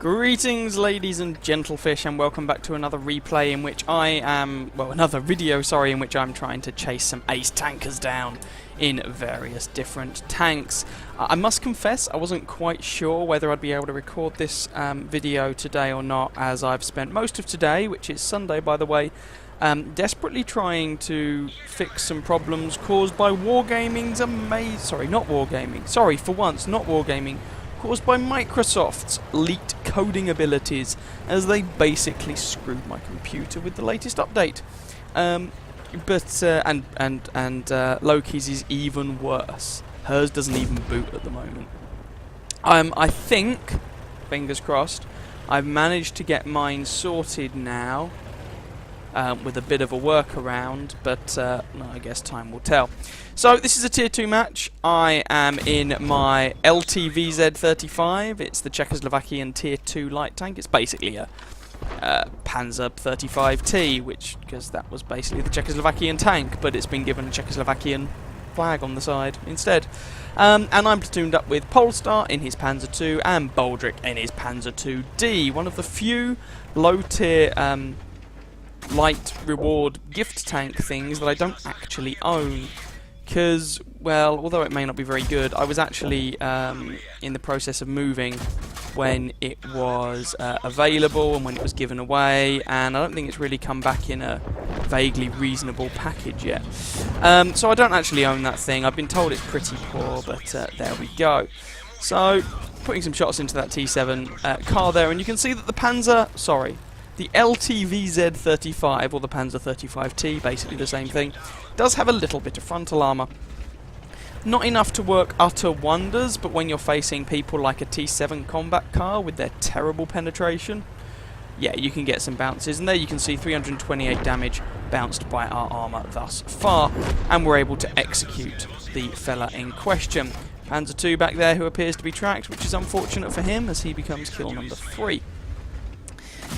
Greetings, ladies and gentlefish, and welcome back to another replay in which I am, well, another video, sorry, in which I'm trying to chase some ace tankers down in various different tanks. I must confess, I wasn't quite sure whether I'd be able to record this video today or not, as I've spent most of today, which is Sunday by the way, desperately trying to fix some problems caused by Wargaming's caused by Microsoft's leaked coding abilities, as they basically screwed my computer with the latest update. Loki's is even worse. Hers doesn't even boot at the moment. I think, fingers crossed, I've managed to get mine sorted now, with a bit of a workaround, but I guess time will tell. So this is a tier 2 match. I am in my LTVZ-35. It's the Czechoslovakian tier 2 light tank. It's basically a Panzer 35T, because that was basically the Czechoslovakian tank, but it's been given a Czechoslovakian flag on the side instead. And I'm platooned up with Polestar in his Panzer 2 and Baldric in his Panzer 2D, one of the few low tier light reward gift tank things that I don't actually own, because, well, although it may not be very good, I was actually in the process of moving when it was available and when it was given away, and I don't think it's really come back in a vaguely reasonable package yet. So I don't actually own that thing. I've been told it's pretty poor, but there we go. So, putting some shots into that T7 car there, and you can see that the the LTVZ-35, or the Panzer 35T, basically the same thing, does have a little bit of frontal armour. Not enough to work utter wonders, but when you're facing people like a T7 combat car with their terrible penetration, yeah, you can get some bounces. And there you can see 328 damage bounced by our armour thus far, and we're able to execute the fella in question. Panzer 2 back there, who appears to be tracked, which is unfortunate for him, as he becomes kill number 3.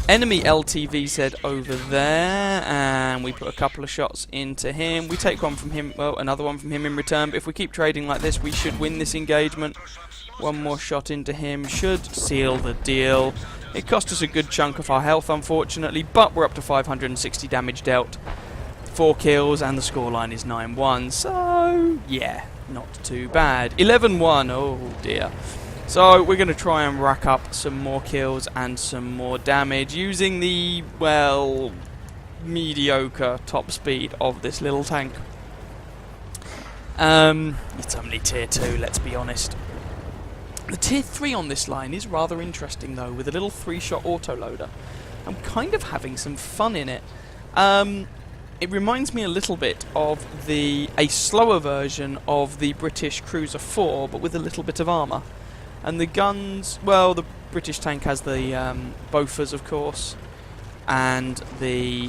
Enemy LTVZ over there, and we put a couple of shots into him. We take one from him, well, another one from him in return, but if we keep trading like this, we should win this engagement. One more shot into him should seal the deal. It cost us a good chunk of our health, unfortunately, but we're up to 560 damage dealt, 4 kills, and the scoreline is 9-1, so, yeah, not too bad. 11-1, oh dear. So we're going to try and rack up some more kills and some more damage using the, well, mediocre top speed of this little tank. It's only tier 2, let's be honest. The tier 3 on this line is rather interesting though, with a little 3-shot autoloader. I'm kind of having some fun in it. It reminds me a little bit of a slower version of the British Cruiser 4, but with a little bit of armour. And the guns, well, the British tank has the Bofors, of course, and the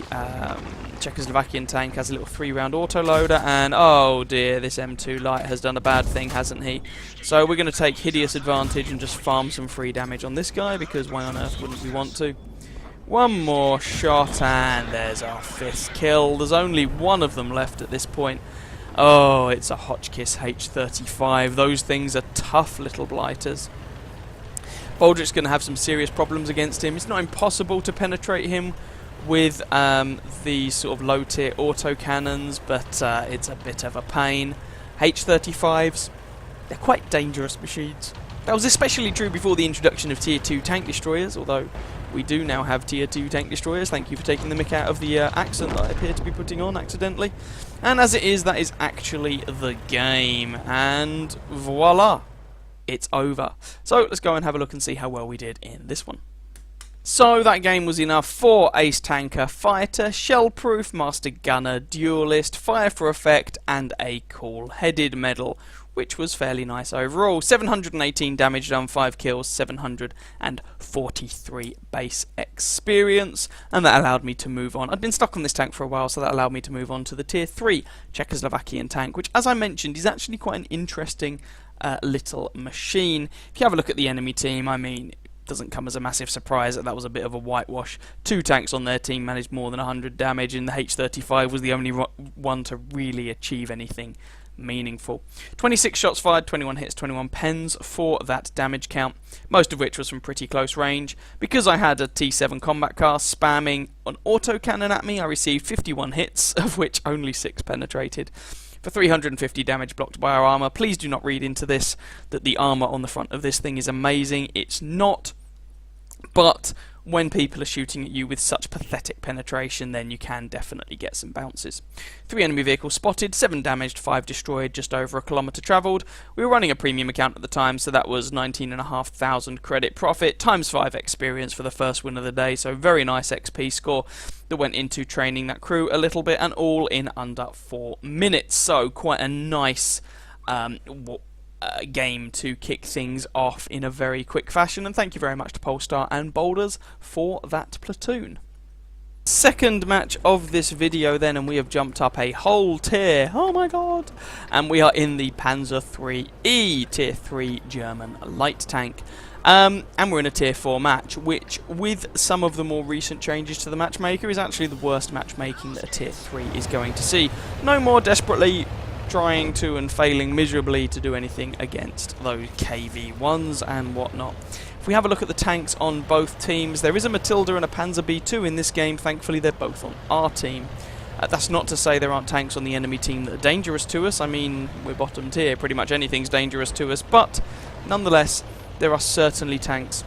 Czechoslovakian tank has a little 3-round autoloader, and oh dear, this M2 Light has done a bad thing, hasn't he? So we're going to take hideous advantage and just farm some free damage on this guy, because why on earth wouldn't we want to? One more shot, and there's our 5th kill. There's only one of them left at this point. Oh, it's a Hotchkiss H35. Those things are tough little blighters. Baldric's going to have some serious problems against him. It's not impossible to penetrate him with the sort of low-tier autocannons, but it's a bit of a pain. H35s, they're quite dangerous machines. That was especially true before the introduction of Tier 2 tank destroyers, although we do now have Tier 2 tank destroyers. Thank you for taking the mick out of the accent that I appear to be putting on accidentally. And as it is, that is actually the game. And voila, it's over. So let's go and have a look and see how well we did in this one. So that game was enough for Ace Tanker, Fighter, Shellproof, Master Gunner, Duelist, Fire for Effect, and a Cool-Headed medal, which was fairly nice overall. 718 damage done, 5 kills, 743 base experience, and that allowed me to move on. I'd been stuck on this tank for a while, so that allowed me to move on to the Tier 3 Czechoslovakian tank, which, as I mentioned, is actually quite an interesting little machine. If you have a look at the enemy team, I mean, doesn't come as a massive surprise that was a bit of a whitewash. 2 tanks on their team managed more than 100 damage, and the H-35 was the only one to really achieve anything meaningful. 26 shots fired, 21 hits, 21 pens for that damage count, most of which was from pretty close range. Because I had a T7 combat car spamming an autocannon at me, I received 51 hits, of which only 6 penetrated, for 350 damage blocked by our armour. Please do not read into this that the armour on the front of this thing is amazing. It's not, but when people are shooting at you with such pathetic penetration, then you can definitely get some bounces. 3 enemy vehicles spotted, 7 damaged, 5 destroyed, just over a kilometre travelled. We were running a premium account at the time, so that was 19,500 credit profit, times 5 experience for the first win of the day, so very nice XP score that went into training that crew a little bit, and all in under 4 minutes, so quite a nice game to kick things off in a very quick fashion, and thank you very much to Polestar and Boulders for that platoon. Second match of this video then, and we have jumped up a whole tier, oh my god, and we are in the Panzer IIIe, tier 3 German light tank. And we're in a tier 4 match, which, with some of the more recent changes to the matchmaker, is actually the worst matchmaking that a tier 3 is going to see. No more desperately trying to and failing miserably to do anything against those KV-1s and whatnot. If we have a look at the tanks on both teams, there is a Matilda and a Panzer B2 in this game. Thankfully, they're both on our team. That's not to say there aren't tanks on the enemy team that are dangerous to us. I mean, we're bottom tier. Pretty much anything's dangerous to us. But, nonetheless, there are certainly tanks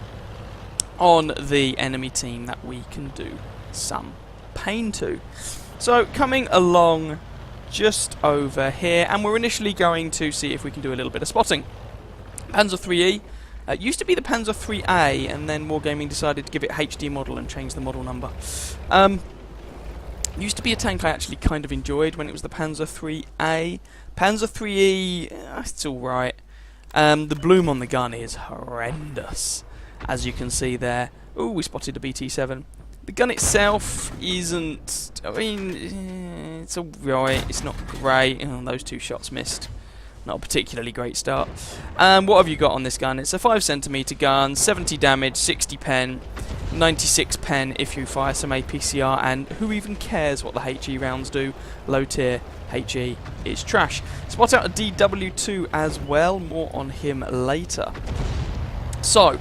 on the enemy team that we can do some pain to. So, coming along just over here, and we're initially going to see if we can do a little bit of spotting. Panzer IIIe used to be the Panzer IIIA, and then Wargaming decided to give it HD model and change the model number. Used to be a tank I actually kind of enjoyed when it was the Panzer IIIA. Panzer IIIe, it's alright. The bloom on the gun is horrendous, as you can see there. Ooh, we spotted a BT-7. The gun itself isn't, I mean, it's alright, it's not great. Oh, those 2 shots missed. Not a particularly great start. What have you got on this gun? It's a 5cm gun, 70 damage, 60 pen, 96 pen if you fire some APCR, and who even cares what the HE rounds do? Low tier HE is trash. Spot out a DW2 as well, more on him later. So,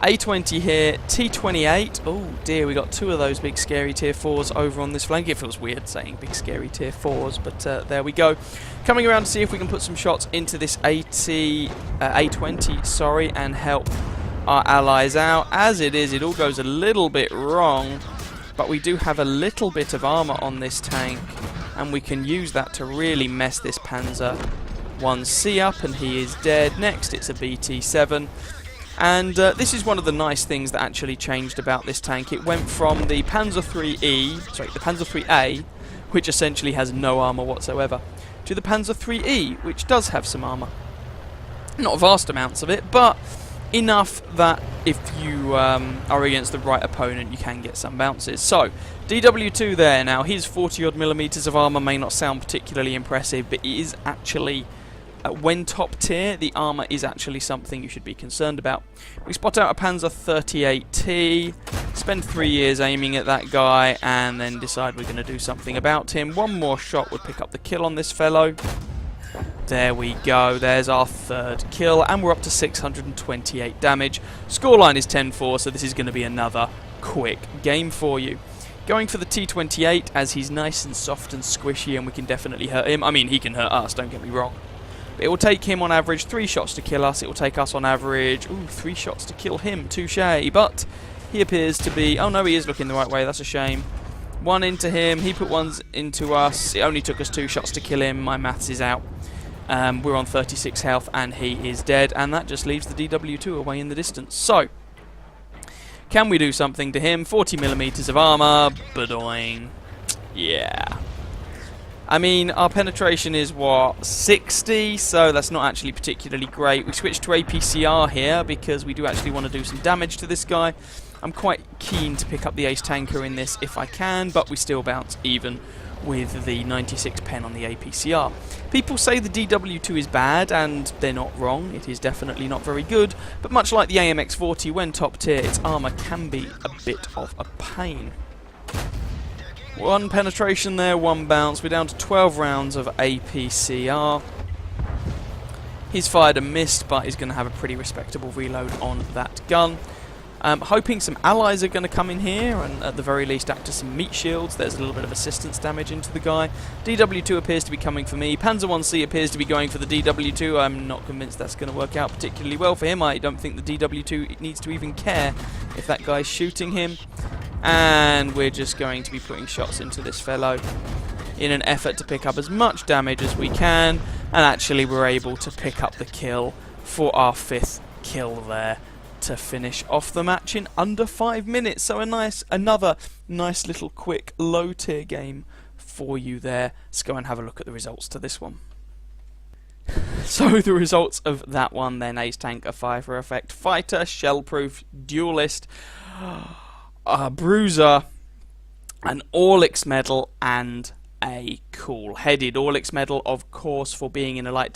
A20 here, T28, oh dear, we got 2 of those big scary tier 4s over on this flank. It feels weird saying big scary tier 4s, but there we go. Coming around to see if we can put some shots into this A20, sorry, and help our allies out. As it is, it all goes a little bit wrong, but we do have a little bit of armour on this tank, and we can use that to really mess this Panzer 1C up, and he is dead. Next, it's a BT-7. And this is one of the nice things that actually changed about this tank. It went from the Panzer IIIA, which essentially has no armour whatsoever, to the Panzer IIIe, which does have some armour. Not vast amounts of it, but enough that if you are against the right opponent, you can get some bounces. So, DW2 there. Now, his 40-odd millimeters of armour may not sound particularly impressive, but it is actually, when top tier, the armour is actually something you should be concerned about. We spot out a Panzer 38T, spend 3 years aiming at that guy, and then decide we're going to do something about him. One more shot would pick up the kill on this fellow. There we go, there's our 3rd kill, and we're up to 628 damage. Scoreline is 10-4, so this is going to be another quick game for you. Going for the T28, as he's nice and soft and squishy, and we can definitely hurt him. I mean, he can hurt us, don't get me wrong. It will take him on average 3 shots to kill us. It will take us on average 3 shots to kill him. Touché. But he appears to be... Oh no, he is looking the right way. That's a shame. 1 into him. He put 1 into us. It only took us 2 shots to kill him. My maths is out. We're on 36 health and he is dead. And that just leaves the DW2 away in the distance. So, can we do something to him? 40 millimeters of armor. Badoing. Yeah. I mean, our penetration is, what, 60? So that's not actually particularly great. We switched to APCR here because we do actually want to do some damage to this guy. I'm quite keen to pick up the ace tanker in this if I can, but we still bounce even with the 96 pen on the APCR. People say the DW2 is bad, and they're not wrong. It is definitely not very good, but much like the AMX40, when top tier, its armour can be a bit of a pain. One penetration there, one bounce. We're down to 12 rounds of APCR. He's fired and missed, but he's going to have a pretty respectable reload on that gun. Hoping some allies are going to come in here and at the very least act as some meat shields. There's a little bit of assistance damage into the guy. DW2 appears to be coming for me. Panzer 1C appears to be going for the DW2. I'm not convinced that's going to work out particularly well for him. I don't think the DW2 needs to even care if that guy's shooting him. And we're just going to be putting shots into this fellow in an effort to pick up as much damage as we can. And actually we're able to pick up the kill for our 5th kill there, to finish off the match in under 5 minutes. So another nice little quick low tier game for you there. Let's go and have a look at the results to this one. So the results of that one then: ace tanker, fire effect, fighter, shellproof, duelist, a bruiser, an Orlix medal, and a cool-headed Orlix medal, of course, for being in a light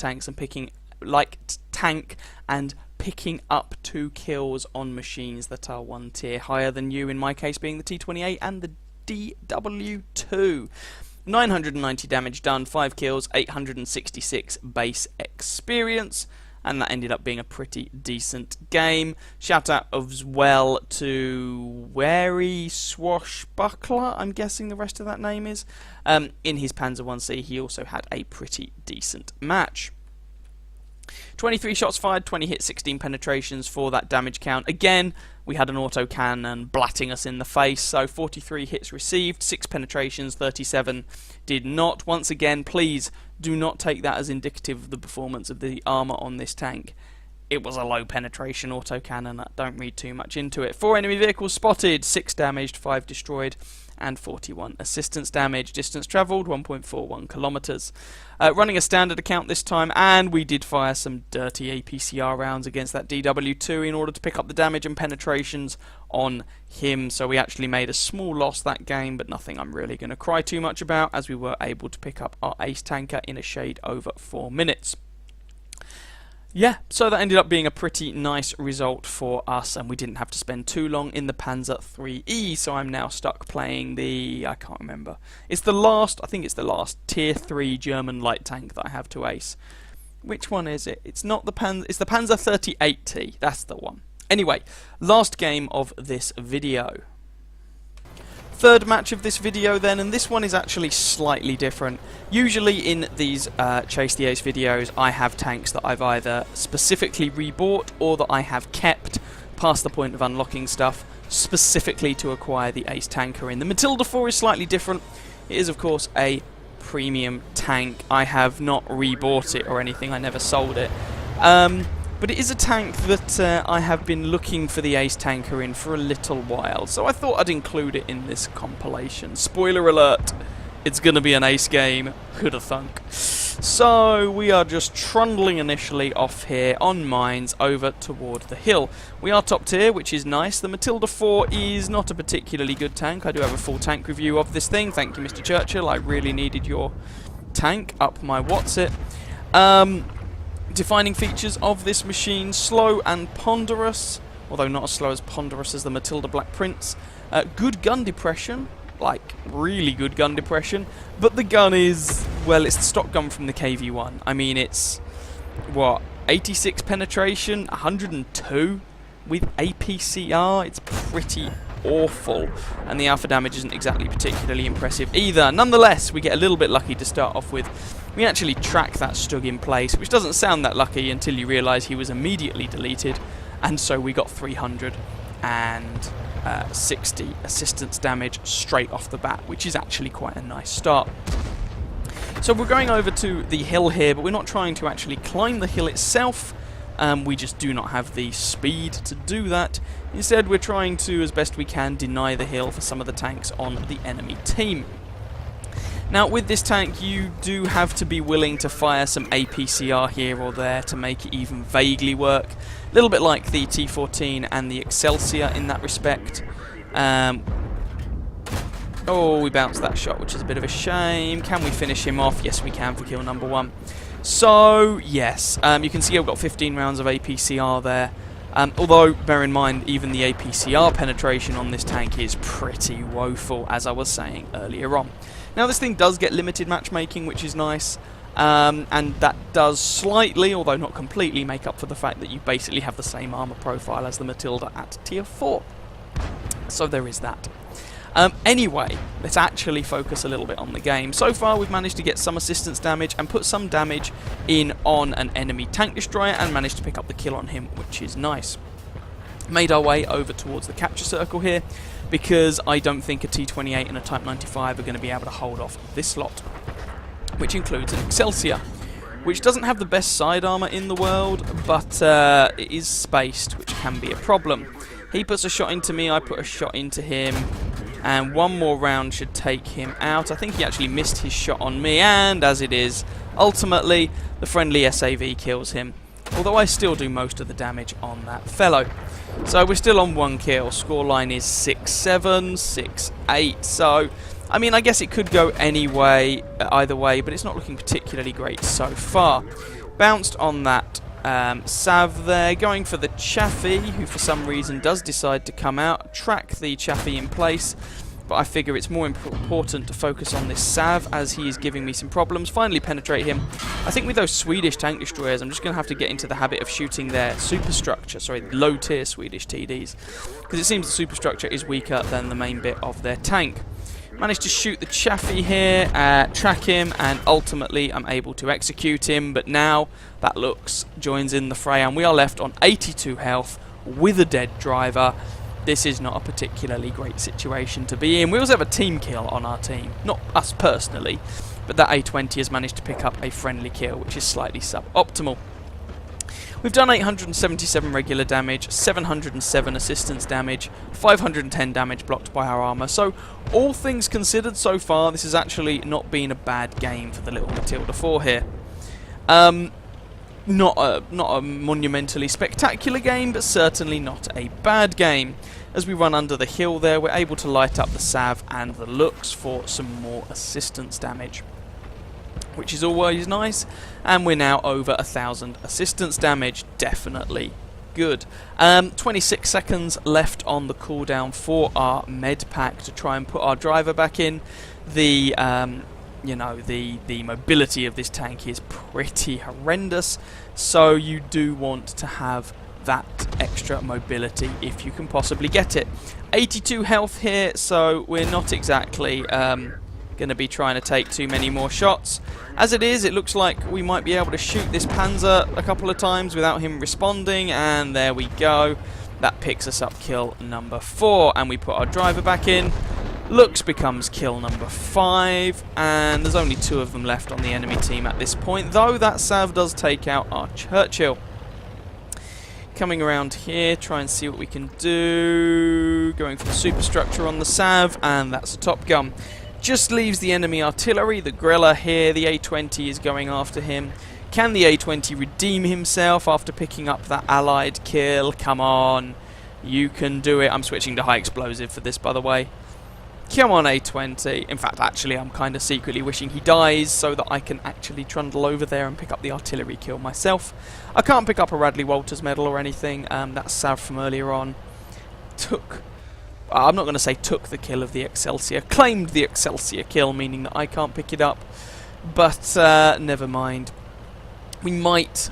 tank and picking up 2 kills on machines that are 1 tier higher than you, in my case being the T28 and the DW2. 990 damage done, 5 kills, 866 base experience, and that ended up being a pretty decent game. Shout out as well to Wary Swashbuckler, I'm guessing the rest of that name is. In his Panzer 1C, he also had a pretty decent match. 23 shots fired, 20 hits, 16 penetrations for that damage count. Again, we had an autocannon blatting us in the face, so 43 hits received, 6 penetrations, 37 did not. Once again, please do not take that as indicative of the performance of the armour on this tank. It was a low penetration autocannon, don't read too much into it. 4 enemy vehicles spotted, 6 damaged, 5 destroyed, and 41 assistance damage. Distance travelled, 1.41 kilometres. Running a standard account this time, and we did fire some dirty APCR rounds against that DW2 in order to pick up the damage and penetrations on him. So we actually made a small loss that game, but nothing I'm really going to cry too much about, as we were able to pick up our ace tanker in a shade over 4 minutes. Yeah, so that ended up being a pretty nice result for us, and we didn't have to spend too long in the Panzer 3E, so I'm now stuck playing the, I can't remember, it's the last, I think it's the last tier 3 German light tank that I have to ace. Which one is it? It's not the Panzer, it's the Panzer 38T, that's the one. Anyway, last game of this video. Third match of this video then, and this one is actually slightly different. Usually in these Chase the Ace videos I have tanks that I've either specifically rebought or that I have kept past the point of unlocking stuff specifically to acquire the Ace tanker in. The Matilda 4 is slightly different. It is of course a premium tank. I have not rebought it or anything, I never sold it. But it is a tank that I have been looking for the ace tanker in for a little while, so I thought I'd include it in this compilation. Spoiler alert, it's going to be an ace game, who'da thunk. So we are just trundling initially off here on mines over toward the hill. We are top tier, which is nice. The Matilda 4 is not a particularly good tank. I do have a full tank review of this thing. Thank you, Mr. Churchill. I really needed your tank up my what's-it. Defining features of this machine: slow and ponderous, although not as slow as ponderous as the Matilda Black Prince. Good gun depression, like really good gun depression, but the gun is, well, it's the stock gun from the KV-1. I mean, it's, what, 86 penetration, 102 with APCR. It's pretty awful, and the alpha damage isn't exactly particularly impressive either. Nonetheless, we get a little bit lucky to start off with. We actually track that Stug in place, which doesn't sound that lucky until you realise he was immediately deleted, and so we got 360 assistance damage straight off the bat, which is actually quite a nice start. So we're going over to the hill here, but we're not trying to actually climb the hill itself. We just do not have the speed to do that. Instead, we're trying to, as best we can, deny the hill for some of the tanks on the enemy team. Now with this tank you do have to be willing to fire some APCR here or there to make it even vaguely work. A little bit like the T14 and the Excelsior in that respect. Oh, we bounced that shot, which is a bit of a shame. Can we finish him off? Yes, we can for kill number 1. So, yes, you can see I've got 15 rounds of APCR there. Although, bear in mind, even the APCR penetration on this tank is pretty woeful, as I was saying earlier on. Now, this thing does get limited matchmaking, which is nice. And that does slightly, although not completely, make up for the fact that you basically have the same armor profile as the Matilda at tier 4. So there is that. Anyway, let's actually focus a little bit on the game. So far we've managed to get some assistance damage and put some damage in on an enemy tank destroyer and managed to pick up the kill on him, which is nice. Made our way over towards the capture circle here because I don't think a T28 and a Type 95 are going to be able to hold off this lot, which includes an Excelsior, which doesn't have the best side armor in the world, but it is spaced, which can be a problem. He puts a shot into me, I put a shot into him, and one more round should take him out. I think he actually missed his shot on me, and as it is, ultimately, the friendly SAV kills him, although I still do most of the damage on that fellow. So we're still on 1 kill. Scoreline is 6-7, 6-8, so I mean, I guess it could go anyway, either way, but it's not looking particularly great so far. Bounced on that Sav there, going for the Chaffee, who for some reason does decide to come out, track the Chaffee in place, but I figure it's more important to focus on this Sav as he is giving me some problems. Finally penetrate him. I think with those Swedish tank destroyers I'm just going to have to get into the habit of shooting their superstructure, sorry, low tier Swedish TDs, because it seems the superstructure is weaker than the main bit of their tank. Managed to shoot the Chaffee here, track him, and ultimately I'm able to execute him, but now that looks joins in the fray and we are left on 82 health with a dead driver. This is not a particularly great situation to be in. We also have a team kill on our team, not us personally, but that A20 has managed to pick up a friendly kill, which is slightly suboptimal. We've done 877 regular damage, 707 assistance damage, 510 damage blocked by our armor. So, all things considered so far, this has actually not been a bad game for the little Matilda 4 here. Not a monumentally spectacular game, but certainly not a bad game. As we run under the hill there, we're able to light up the Sav and the Lux for some more assistance damage, which is always nice, and we're now over 1,000 assistance damage. Definitely good. 26 seconds left on the cooldown for our med pack to try and put our driver back in. The you know, the mobility of this tank is pretty horrendous, so you do want to have that extra mobility if you can possibly get it. 82 health here, so we're not exactly going to be trying to take too many more shots. As it is, it looks like we might be able to shoot this Panzer a couple of times without him responding, and there we go. That picks us up kill number 4, and we put our driver back in. Lux becomes kill number 5, and there's only 2 of them left on the enemy team at this point, though that Sav does take out our Churchill. Coming around here, try and see what we can do. Going for the superstructure on the Sav, and that's a top gun. Just leaves the enemy artillery, the Grilla here, the A20 is going after him. Can the A20 redeem himself after picking up that allied kill? Come on, you can do it. I'm switching to high explosive for this, by the way. Come on, A20. In fact, actually, I'm kind of secretly wishing he dies so that I can actually trundle over there and pick up the artillery kill myself. I can't pick up a Radley Walters medal or anything. That's Sav from earlier on. I'm not going to say took the kill of the Excelsior. Claimed the Excelsior kill, meaning that I can't pick it up. But never mind. We might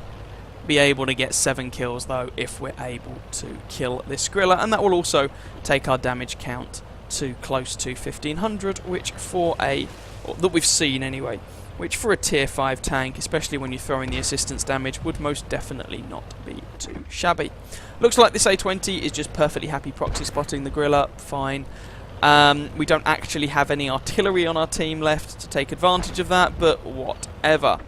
be able to get 7 kills, though, if we're able to kill this Grilla. And that will also take our damage count to close to 1,500, which for that we've seen anyway, which for a tier 5 tank, especially when you throw in the assistance damage, would most definitely not be too shabby. Looks like this A20 is just perfectly happy proxy spotting the Grilla, fine. We don't actually have any artillery on our team left to take advantage of that, but whatever.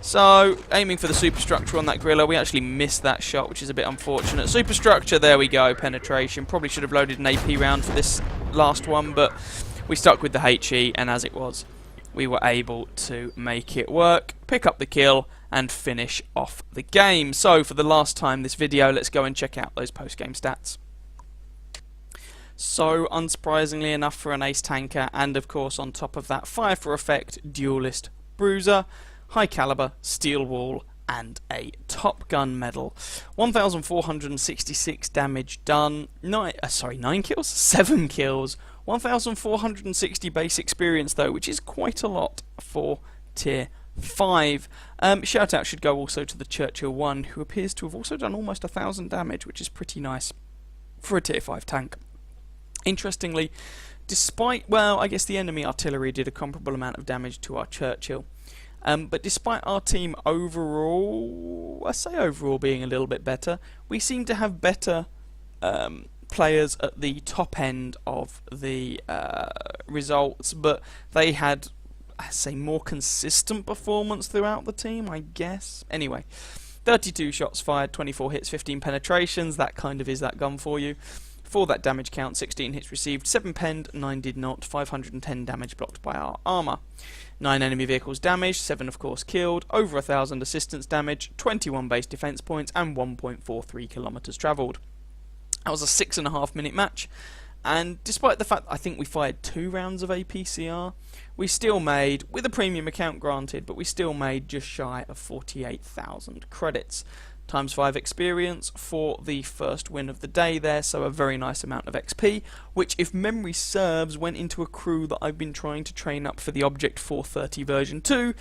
So, aiming for the superstructure on that Grilla, we actually missed that shot, which is a bit unfortunate. Superstructure, there we go, penetration. Probably should have loaded an AP round for this last one, but we stuck with the HE, and as it was, we were able to make it work, pick up the kill, and finish off the game. So for the last time this video, let's go and check out those post-game stats. So, unsurprisingly enough for an ace tanker, and of course on top of that, fire for effect, duelist, bruiser, high caliber, steel wall, and a Top Gun medal. 1,466 damage done, 9 kills? 7 kills, 1,460 base experience though, which is quite a lot for tier 5. Shout out should go also to the Churchill 1, who appears to have also done almost 1,000 damage, which is pretty nice for a tier 5 tank. Interestingly, despite, well, I guess the enemy artillery did a comparable amount of damage to our Churchill, but despite our team overall, I say overall being a little bit better, we seem to have better players at the top end of the results, but they had, I say, more consistent performance throughout the team, I guess. Anyway, 32 shots fired, 24 hits, 15 penetrations, that kind of is that gun for you. For that damage count, 16 hits received, 7 penned, 9 did not, 510 damage blocked by our armour. 9 enemy vehicles damaged, 7 of course killed, over 1,000 assistance damage, 21 base defence points, and 1.43 kilometres travelled. That was a 6.5 minute match, and despite the fact that I think we fired 2 rounds of APCR, we still made, with a premium account granted, but we still made just shy of 48,000 credits. Times 5 experience for the first win of the day there, so a very nice amount of XP, which, if memory serves, went into a crew that I've been trying to train up for the Object 430 version 2,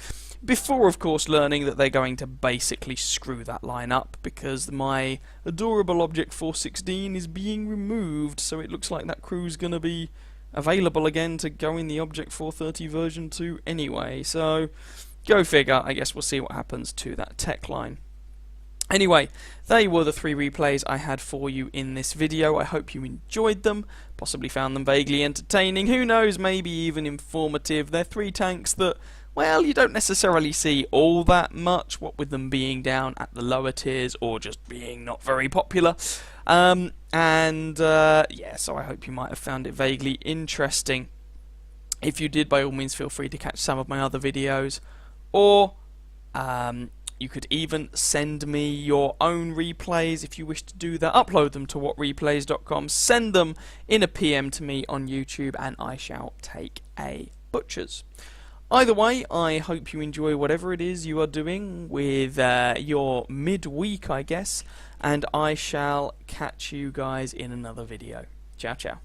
before of course learning that they're going to basically screw that line up, because my adorable Object 416 is being removed, so it looks like that crew's going to be available again to go in the Object 430 version 2 anyway, so go figure. I guess we'll see what happens to that tech line. Anyway, they were the 3 replays I had for you in this video. I hope you enjoyed them, possibly found them vaguely entertaining, who knows, maybe even informative. They're 3 tanks that, well, you don't necessarily see all that much, what with them being down at the lower tiers or just being not very popular. Yeah, so I hope you might have found it vaguely interesting. If you did, by all means feel free to catch some of my other videos, or you could even send me your own replays if you wish to do that. Upload them to whatreplays.com, send them in a PM to me on YouTube, and I shall take a butcher's. Either way, I hope you enjoy whatever it is you are doing with your midweek, I guess, and I shall catch you guys in another video. Ciao, ciao.